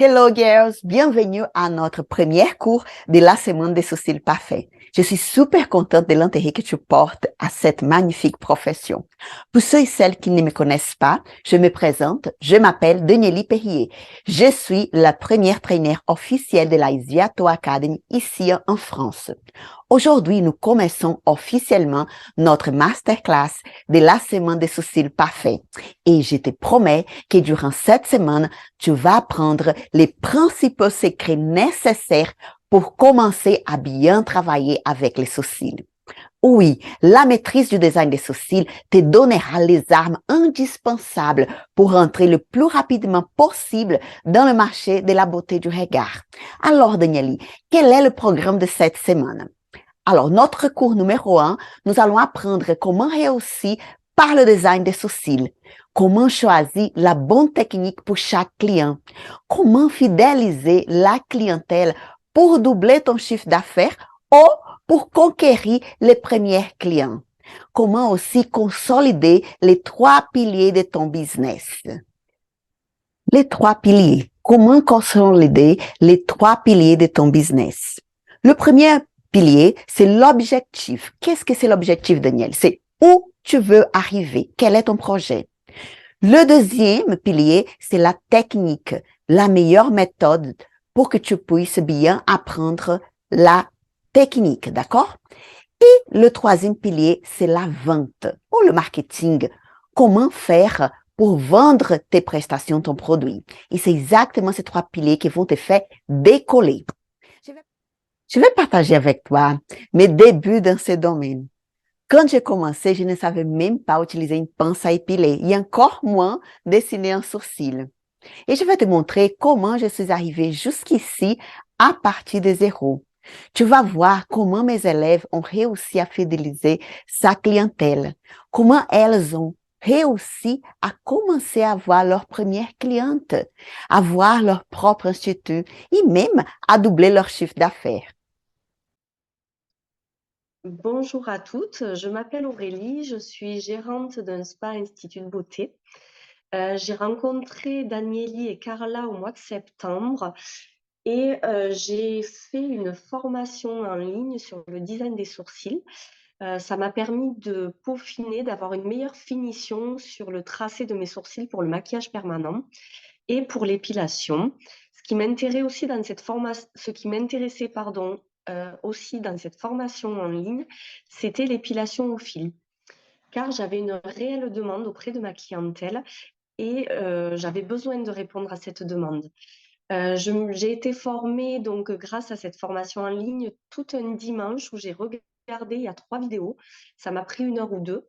Hello girls, bienvenue à notre premier cours de la semaine des sourcils parfaits. Je suis super contente de l'intérêt que tu portes à cette magnifique profession. Pour ceux et celles qui ne me connaissent pas, je me présente, je m'appelle Danieli Perrier. Je suis la première traîneur officielle de la Isiato Academy ici en France. Aujourd'hui, nous commençons officiellement notre masterclass de la semaine des sourcils parfaits. Et je te promets que durant cette semaine, tu vas apprendre les principaux secrets nécessaires pour commencer à bien travailler avec les sourcils. Oui, la maîtrise du design des sourcils te donnera les armes indispensables pour entrer le plus rapidement possible dans le marché de la beauté du regard. Alors, Danieli, quel est le programme de cette semaine? Alors, notre cours numéro 1, nous allons apprendre comment réussir par le design des sourcils, comment choisir la bonne technique pour chaque client, comment fidéliser la clientèle pour doubler ton chiffre d'affaires ou pour conquérir les premiers clients, comment aussi consolider les 3 piliers de ton business. Les 3 piliers. Comment consolider les 3 piliers de ton business? Le premier pilier, c'est l'objectif. Qu'est-ce que c'est l'objectif, Daniel? C'est où tu veux arriver. Quel est ton projet? Le deuxième pilier, c'est la technique, la meilleure méthode pour que tu puisses bien apprendre la technique, d'accord? Et le troisième pilier, c'est la vente ou le marketing. Comment faire pour vendre tes prestations, ton produit? Et c'est exactement ces 3 piliers qui vont te faire décoller. Je vais partager avec toi mes débuts dans ce domaine. Quand j'ai commencé, je ne savais même pas utiliser une pince à épiler et encore moins dessiner un sourcil. Et je vais te montrer comment je suis arrivée jusqu'ici à partir de zéro. Tu vas voir comment mes élèves ont réussi à fidéliser sa clientèle, comment elles ont réussi à commencer à avoir leurs premières clientes, à avoir leur propre institut et même à doubler leur chiffre d'affaires. Bonjour à toutes, je m'appelle Aurélie, je suis gérante d'un spa institut de beauté. J'ai rencontré Danieli et Carla au mois de septembre et j'ai fait une formation en ligne sur le design des sourcils. Ça m'a permis de peaufiner, d'avoir une meilleure finition sur le tracé de mes sourcils pour le maquillage permanent et pour l'épilation. Ce qui m'intéressait aussi dans cette aussi dans cette formation en ligne, c'était l'épilation au fil. Car j'avais une réelle demande auprès de ma clientèle et j'avais besoin de répondre à cette demande. J'ai été formée donc grâce à cette formation en ligne tout un dimanche où j'ai regardé, il y a 3 vidéos. Ça m'a pris 1 heure ou 2.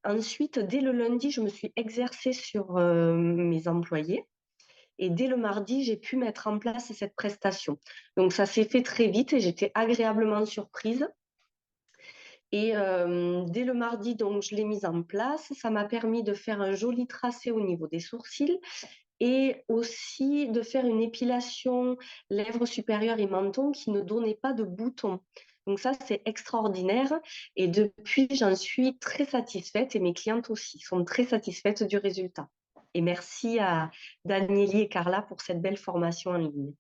Ensuite, dès le lundi, je me suis exercée sur mes employés. Et dès le mardi, j'ai pu mettre en place cette prestation. Donc, ça s'est fait très vite et j'étais agréablement surprise. Et dès le mardi, donc, je l'ai mise en place. Ça m'a permis de faire un joli tracé au niveau des sourcils et aussi de faire une épilation lèvres supérieures et menton qui ne donnait pas de boutons. Donc ça, c'est extraordinaire. Et depuis, j'en suis très satisfaite et mes clientes aussi sont très satisfaites du résultat. Et merci à Danieli et Carla pour cette belle formation en ligne.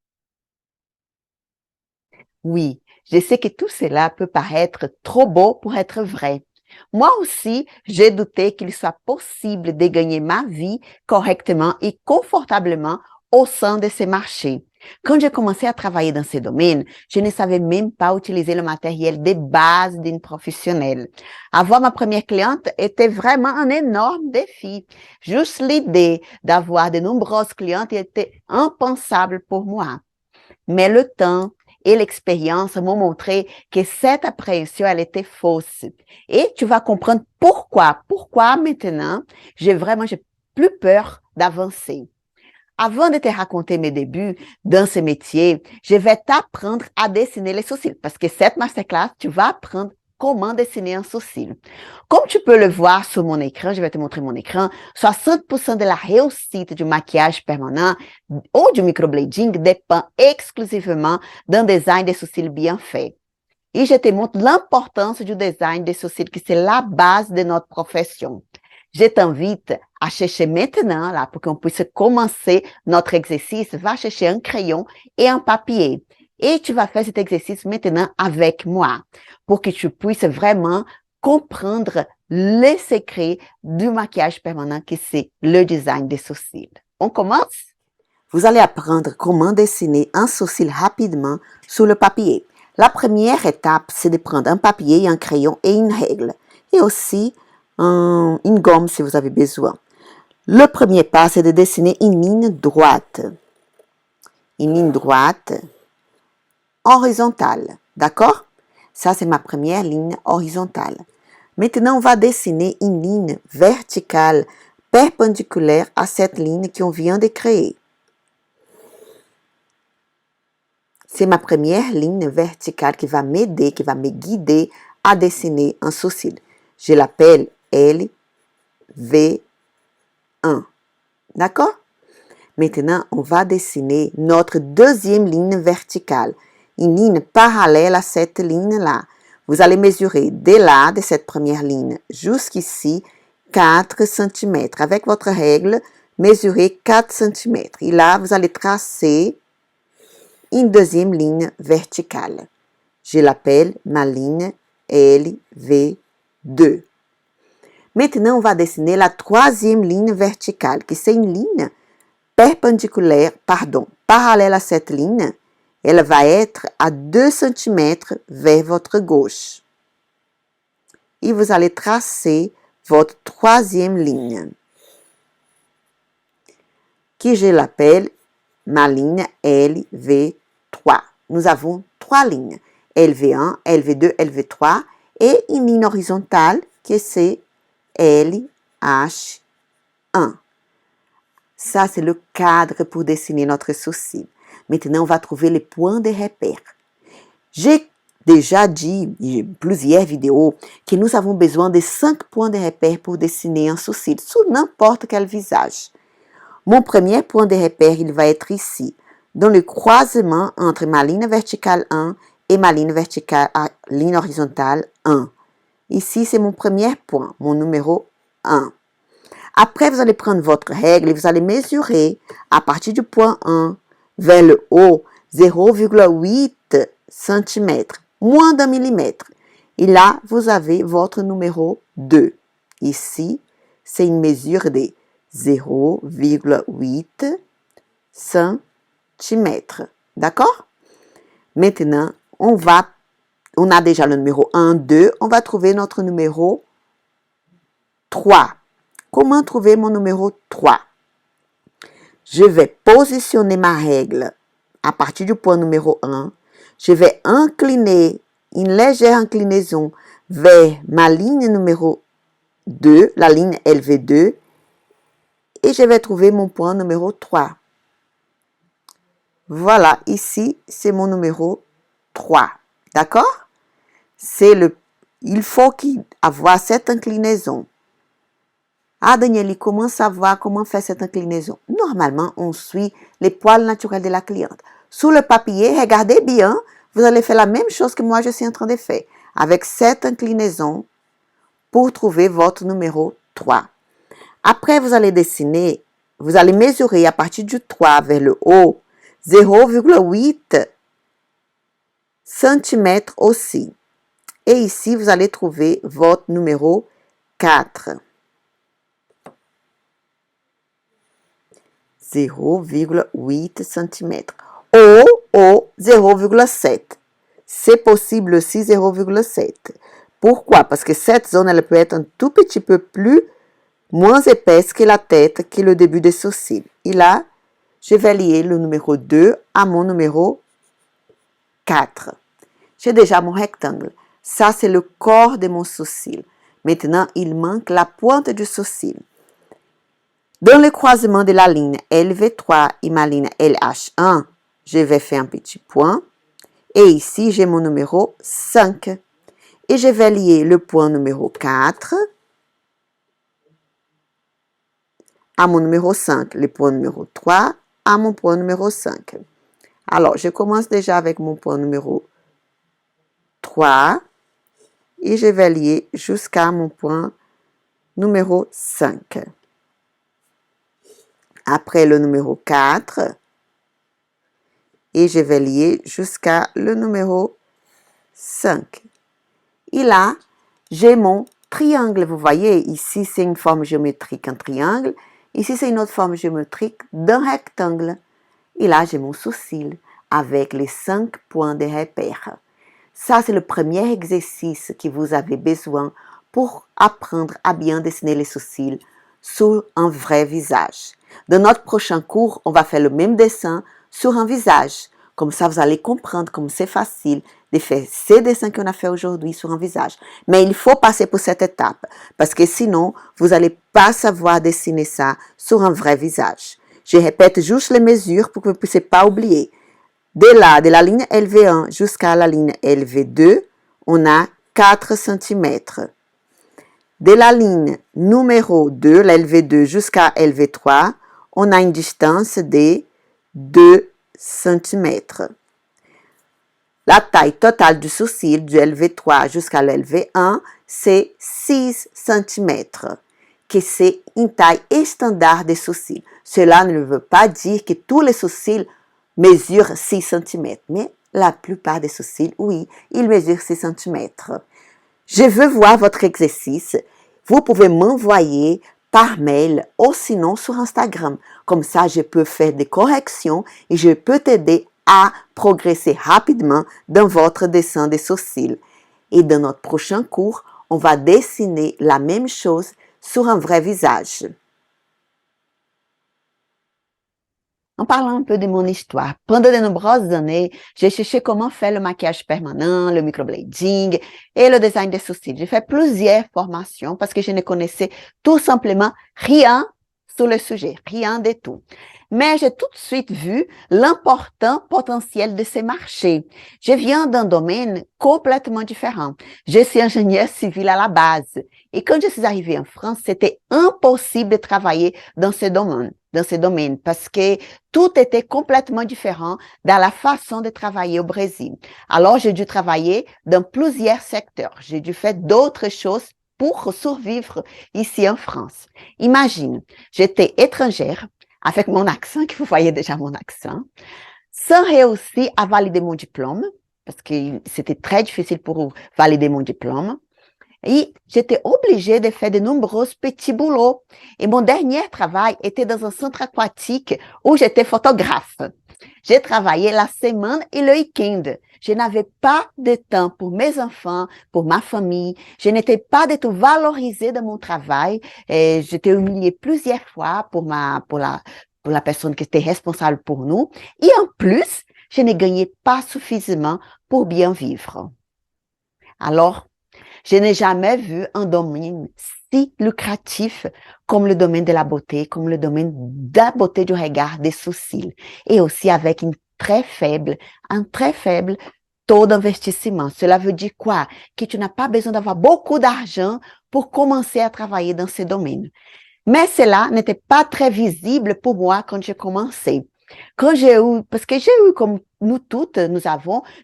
Oui, je sais que tout cela peut paraître trop beau pour être vrai. Moi aussi, j'ai douté qu'il soit possible de gagner ma vie correctement et confortablement au sein de ces marchés. Quand j'ai commencé à travailler dans ce domaine, je ne savais même pas utiliser le matériel de base d'une professionnelle. Avoir ma première cliente était vraiment un énorme défi. Juste l'idée d'avoir de nombreuses clientes était impensable pour moi. Mais le temps et l'expérience m'ont montré que cette appréhension, elle était fausse. Et tu vas comprendre pourquoi. Pourquoi maintenant, j'ai plus peur d'avancer. Avant de te raconter mes débuts dans ce métier, je vais t'apprendre à dessiner les sourcils parce que cette masterclass, tu vas apprendre comment dessiner un sourcil. Comme tu peux le voir sur mon écran, je vais te montrer mon écran, 60% de la réussite du maquillage permanent ou du microblading dépend exclusivement d'un design de sourcils bien fait. Et je te montre l'importance du design des sourcils, qui c'est la base de notre profession. Je t'invite à chercher maintenant, là, pour qu'on puisse commencer notre exercice. Va chercher un crayon et un papier. Et tu vas faire cet exercice maintenant avec moi pour que tu puisses vraiment comprendre les secrets du maquillage permanent que c'est le design des sourcils. On commence? Vous allez apprendre comment dessiner un sourcil rapidement sur le papier. La première étape, c'est de prendre un papier, un crayon et une règle. Et aussi une gomme si vous avez besoin. Le premier pas, c'est de dessiner une ligne droite. Une ligne droite horizontale. D'accord? Ça, c'est ma première ligne horizontale. Maintenant, on va dessiner une ligne verticale perpendiculaire à cette ligne qu'on vient de créer. C'est ma première ligne verticale qui va m'aider, qui va me guider à dessiner un sourcil. Je l'appelle LV1. D'accord? Maintenant, on va dessiner notre deuxième ligne verticale. Une ligne parallèle à cette ligne-là. Vous allez mesurer de là, de cette première ligne, jusqu'ici, 4 cm. Avec votre règle, mesurez 4 cm. Et là, vous allez tracer une deuxième ligne verticale. Je l'appelle ma ligne LV2. Maintenant, on va dessiner la troisième ligne verticale, qui c'est une ligne parallèle à cette ligne. Elle va être à 2 cm vers votre gauche. Et vous allez tracer votre troisième ligne, qui je l'appelle ma ligne LV3. Nous avons 3 lignes, LV1, LV2, LV3, et une ligne horizontale qui c'est LH1. Ça, c'est le cadre pour dessiner notre sourcil. Maintenant, on va trouver les points de repère. J'ai déjà dit, dans plusieurs vidéos, que nous avons besoin de 5 points de repère pour dessiner un sourcil sur n'importe quel visage. Mon premier point de repère, il va être ici, dans le croisement entre ma ligne verticale 1 et ma ligne horizontale 1. Ici, c'est mon premier point, mon numéro 1. Après, vous allez prendre votre règle et vous allez mesurer à partir du point 1 vers le haut 0,8 cm, moins d'un millimètre. Et là, vous avez votre numéro 2. Ici, c'est une mesure de 0,8 cm. D'accord? Maintenant, on a déjà le numéro 1, 2. On va trouver notre numéro 3. Comment trouver mon numéro 3? Je vais positionner ma règle à partir du point numéro 1. Je vais incliner, une légère inclinaison vers ma ligne numéro 2, la ligne LV2, et je vais trouver mon point numéro 3. Voilà, ici, c'est mon numéro 3. D'accord? Il faut avoir cette inclinaison. Ah, Danieli, comment savoir comment faire cette inclinaison? Normalement, on suit les poils naturels de la cliente. Sous le papier, regardez bien, vous allez faire la même chose que moi je suis en train de faire, avec cette inclinaison pour trouver votre numéro 3. Après, vous allez dessiner, vous allez mesurer à partir du 3 vers le haut 0,8 cm aussi. Et ici, vous allez trouver votre numéro 4. 0,8 cm. Au 0,7. C'est possible aussi 0,7. Pourquoi? Parce que cette zone, elle peut être un tout petit peu moins épaisse que la tête, que le début des sourcils. Et là, je vais lier le numéro 2 à mon numéro 4. J'ai déjà mon rectangle. Ça, c'est le corps de mon sourcil. Maintenant, il manque la pointe du sourcil. Dans le croisement de la ligne LV3 et ma ligne LH1, je vais faire un petit point. Et ici, j'ai mon numéro 5. Et je vais lier le point numéro 4 à mon numéro 5. Le point numéro 3 à mon point numéro 5. Alors, je commence déjà avec mon point numéro 3. Et je vais lier jusqu'à mon point numéro 5. Après le numéro 4, et je vais lier jusqu'à le numéro 5. Et là, j'ai mon triangle. Vous voyez, ici, c'est une forme géométrique, un triangle. Ici, c'est une autre forme géométrique d'un rectangle. Et là, j'ai mon sourcil avec les 5 points de repère. Ça, c'est le premier exercice que vous avez besoin pour apprendre à bien dessiner les sourcils sur un vrai visage. Dans notre prochain cours, on va faire le même dessin sur un visage. Comme ça, vous allez comprendre comme c'est facile de faire ces dessins qu'on a fait aujourd'hui sur un visage. Mais il faut passer pour cette étape parce que sinon, vous n'allez pas savoir dessiner ça sur un vrai visage. Je répète juste les mesures pour que vous ne puissiez pas oublier. De la ligne LV1 jusqu'à la ligne LV2, on a 4 cm. De la ligne numéro 2, la LV2 jusqu'à LV3, on a une distance de 2 cm. La taille totale du sourcil du LV3 jusqu'à l'LV1, c'est 6 cm, que c'est une taille standard des sourcils. Cela ne veut pas dire que tous les sourcils mesurent 6 cm, mais la plupart des sourcils, oui, ils mesurent 6 cm. Je veux voir votre exercice. Vous pouvez m'envoyer par mail ou sinon sur Instagram. Comme ça, je peux faire des corrections et je peux t'aider à progresser rapidement dans votre dessin des sourcils. Et dans notre prochain cours, on va dessiner la même chose sur un vrai visage. En parlant un peu de mon histoire, pendant de nombreuses années, j'ai cherché comment faire le maquillage permanent, le microblading et le design des sourcils. J'ai fait plusieurs formations parce que je ne connaissais tout simplement rien sur le sujet, rien de tout. Mais j'ai tout de suite vu l'important potentiel de ces marchés. Je viens d'un domaine complètement différent. Je suis ingénieur civil à la base. Et quand je suis arrivée en France, c'était impossible de travailler dans ce domaine parce que tout était complètement différent dans la façon de travailler au Brésil. Alors, j'ai dû travailler dans plusieurs secteurs. J'ai dû faire d'autres choses pour survivre ici en France. Imagine, j'étais étrangère avec mon accent, que vous voyez déjà mon accent, sans réussir à valider mon diplôme, parce que c'était très difficile pour valider mon diplôme. Et j'étais obligée de faire de nombreux petits boulots. Et mon dernier travail était dans un centre aquatique où j'étais photographe. J'ai travaillé la semaine et le week-end. Je n'avais pas de temps pour mes enfants, pour ma famille. Je n'étais pas du tout valorisée dans mon travail. Et j'étais humiliée plusieurs fois pour la personne qui était responsable pour nous. Et en plus, je ne gagnais pas suffisamment pour bien vivre. Alors, je n'ai jamais vu un domaine si lucratif comme le domaine de la beauté, comme le domaine de la beauté du regard, des sourcils, et aussi avec un très faible taux d'investissement. Cela veut dire quoi? Que tu n'as pas besoin d'avoir beaucoup d'argent pour commencer à travailler dans ce domaine. Mais cela n'était pas très visible pour moi quand j'ai commencé. Parce que j'ai eu, comme nous toutes,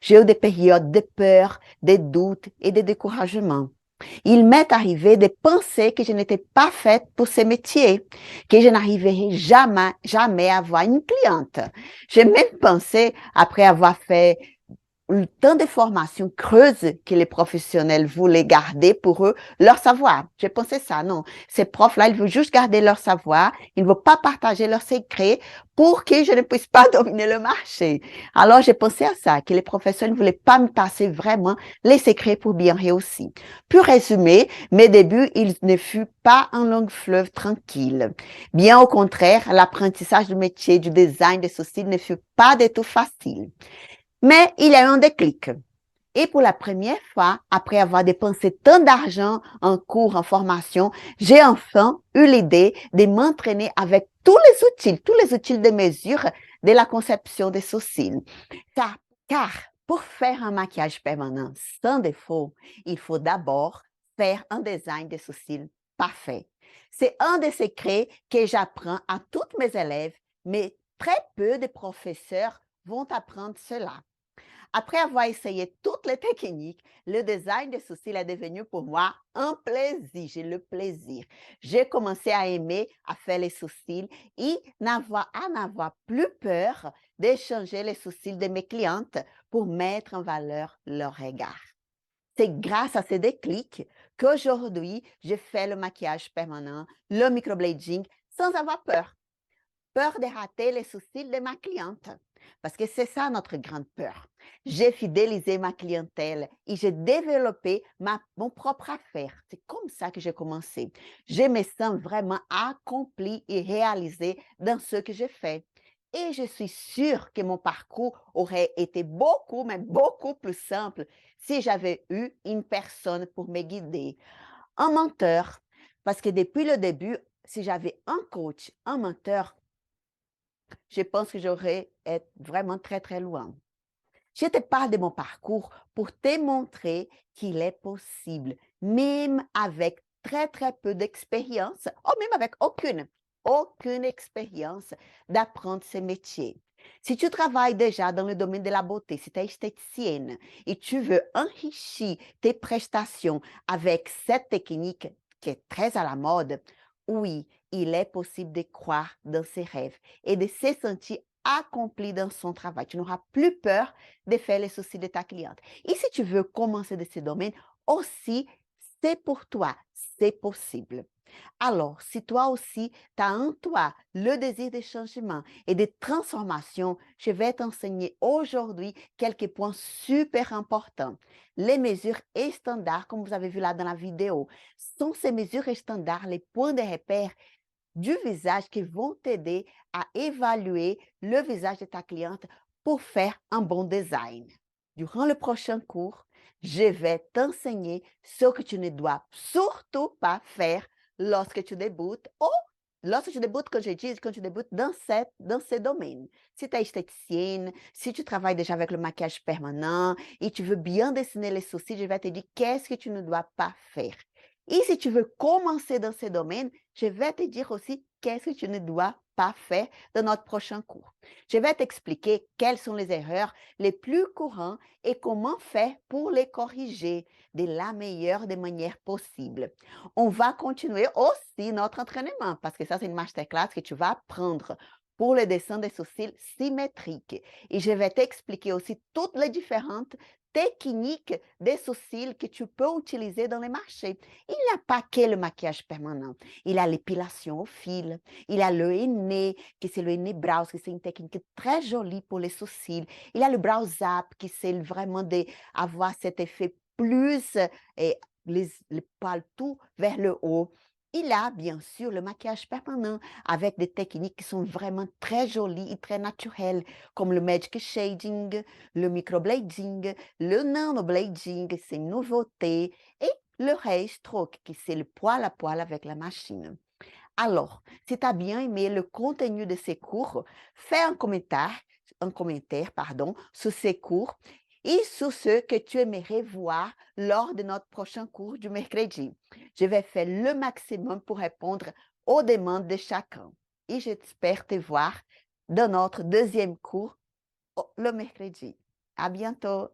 j'ai eu des périodes de peur, de doute et de découragement. Il m'est arrivé de penser que je n'étais pas faite pour ce métier, que je n'arriverais jamais à avoir une cliente. J'ai même pensé, après avoir fait tant de formations creuses que les professionnels voulaient garder pour eux leur savoir. J'ai pensé ça, non. Ces profs-là, ils veulent juste garder leur savoir, ils ne veulent pas partager leurs secrets pour que je ne puisse pas dominer le marché. Alors, j'ai pensé à ça, que les professionnels ne voulaient pas me passer vraiment les secrets pour bien réussir. Pour résumer, mes débuts, ils ne furent pas un long fleuve tranquille. Bien au contraire, l'apprentissage du métier, du design des sourcils ne fut pas du tout facile. Mais il y a eu un déclic. Et pour la première fois, après avoir dépensé tant d'argent en cours, en formation, j'ai enfin eu l'idée de m'entraîner avec tous les outils de mesure de la conception des sourcils. Car pour faire un maquillage permanent sans défaut, il faut d'abord faire un design de sourcils parfait. C'est un des secrets que j'apprends à toutes mes élèves, mais très peu de professeurs vont apprendre cela. Après avoir essayé toutes les techniques, le design des sourcils est devenu pour moi un plaisir. J'ai le plaisir. J'ai commencé à aimer à faire les sourcils et à n'avoir plus peur d'échanger les sourcils de mes clientes pour mettre en valeur leur regard. C'est grâce à ces déclics qu'aujourd'hui, je fais le maquillage permanent, le microblading sans avoir peur. Peur de rater les sourcils de ma cliente. Parce que c'est ça notre grande peur. J'ai fidélisé ma clientèle et j'ai développé mon propre affaire. C'est comme ça que j'ai commencé. Je me sens vraiment accomplie et réalisée dans ce que je fais. Et je suis sûre que mon parcours aurait été beaucoup, mais beaucoup plus simple si j'avais eu une personne pour me guider. Un menteur. Parce que depuis le début, si j'avais un coach, un menteur, je pense que j'aurais été vraiment très, très loin. Je te parle de mon parcours pour te montrer qu'il est possible, même avec très, très peu d'expérience, ou même avec aucune expérience, d'apprendre ce métier. Si tu travailles déjà dans le domaine de la beauté, si tu es esthéticienne et tu veux enrichir tes prestations avec cette technique qui est très à la mode, oui, il est possible de croire dans ses rêves et de se sentir accompli dans son travail. Tu n'auras plus peur de faire les soucis de ta cliente. Et si tu veux commencer de ce domaine, aussi, c'est pour toi, c'est possible. Alors, si toi aussi, tu as en toi le désir de changement et de transformation, je vais t'enseigner aujourd'hui quelques points super importants. Les mesures standards, comme vous avez vu là dans la vidéo, sont ces mesures standards, les points de repère du visage qui vont t'aider à évaluer le visage de ta cliente pour faire un bon design. Durant le prochain cours, je vais t'enseigner ce que tu ne dois surtout pas faire lorsque tu débutes ou lorsque tu débutes, quand je dis, quand tu débutes dans ce domaine. Si tu es esthéticienne, si tu travailles déjà avec le maquillage permanent et tu veux bien dessiner les sourcils, je vais te dire qu'est-ce que tu ne dois pas faire. Et si tu veux commencer dans ce domaine, je vais te dire aussi qu'est-ce que tu ne dois pas faire dans notre prochain cours. Je vais t'expliquer quelles sont les erreurs les plus courantes et comment faire pour les corriger de la meilleure des manières possibles. On va continuer aussi notre entraînement parce que ça, c'est une masterclass que tu vas apprendre pour le dessin des sourcils symétriques. Et je vais t'expliquer aussi toutes les différentes techniques des sourcils que tu peux utiliser dans les marchés. Il n'y a pas que le maquillage permanent. Il y a l'épilation au fil, il y a le henné, que c'est le henné brows, que c'est une technique très jolie pour les sourcils. Il y a le brow zap, qui c'est vraiment d'avoir cet effet plus, les poils tout vers le haut. Il y a bien sûr le maquillage permanent avec des techniques qui sont vraiment très jolies et très naturelles, comme le magic shading, le microblading, le nanoblading, c'est une nouveauté, et le hair stroke, qui c'est le poil à poil avec la machine. Alors, si tu as bien aimé le contenu de ces cours, fais un commentaire, sur ces cours et sur ce que tu aimerais voir lors de notre prochain cours du mercredi. Je vais faire le maximum pour répondre aux demandes de chacun. Et j'espère te voir dans notre deuxième cours le mercredi. À bientôt!